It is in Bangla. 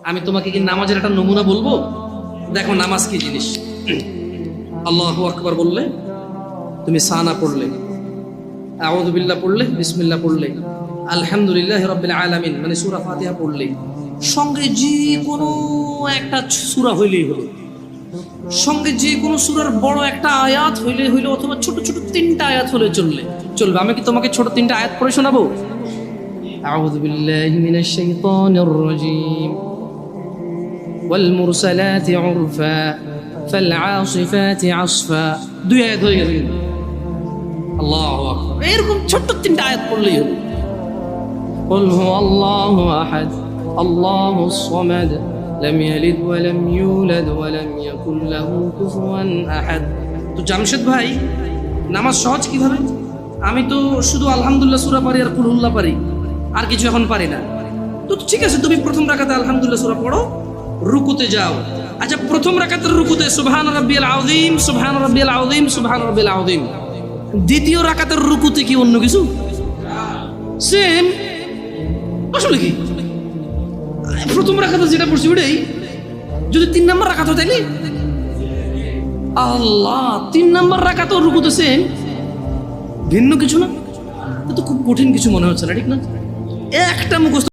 আমি তোমাকে কি নামাজের একটা নমুনা বলবো? দেখো নামাজ কি জিনিস। আল্লাহু আকবার বললে, তুমি সানা পড়লে, আউযু বিল্লাহ পড়লে, বিসমিল্লাহ পড়লে, আলহামদুলিল্লাহি রাব্বিল আলামিন মানে সূরা ফাতিহা পড়লে, সঙ্গে যে কোনো একটা সূরা হইলেই হলো, সঙ্গে যে কোনো সূরার বড় একটা আয়াত হইলে হইলো, অথবা ছোট ছোট 3টা আয়াত হলে চলবে। আমি কি তোমাকে ছোট 3টা আয়াত পড়ে শোনাবো? আউযু বিল্লাহি মিনাশ শাইতানির রাজীম। ওয়াল মুরসালাতি উরফা ফাল আসিফাতি আসফা। 2 আয়াত হয়ে গেল। আল্লাহু আকবার। এরকম ছোট 3টা আয়াত পড়লেই হলো। কুল হুয়াল্লাহু আহাদ আল্লাহুস সামাদ লাম ইয়ালিদ ওয়া লাম ইউলাদ ওয়া লাম ইয়াকুল লাহু কুফুয়ান আহাদ। তো জামশেদ ভাই, নামাজ সহজ কিভাবে? আমি তো শুধু আলহামদুলিল্লাহ সূরা পারি আর কুল হুল্লাহ পারি, আর কিছু এখন পারি না। তো ঠিক আছে, তুমি প্রথম রাকাতে আলহামদুলিল্লাহ সূরা পড়ো, রুকুতে যাও। আচ্ছা, প্রথম রাকাতের রুকুতে সুবহান রাব্বিয়াল আযীম, সুবহান রাব্বিয়াল আযীম, সুবহান রাব্বিয়াল আযীম। দ্বিতীয় রাকাতের রুকুতে কি অন্য কিছু? সেম। আসলে কি প্রথম রাকাতে যেটা পড়ছি ওটাই, যদি 3 নম্বর রাকাত হয় তাইলে আল্লাহ 3 নম্বর রাকাত ও রুকুতে সেম, ভিন্ন কিছু না। তো খুব কঠিন কিছু মনে হচ্ছে না, ঠিক না? একটা মুখস্থ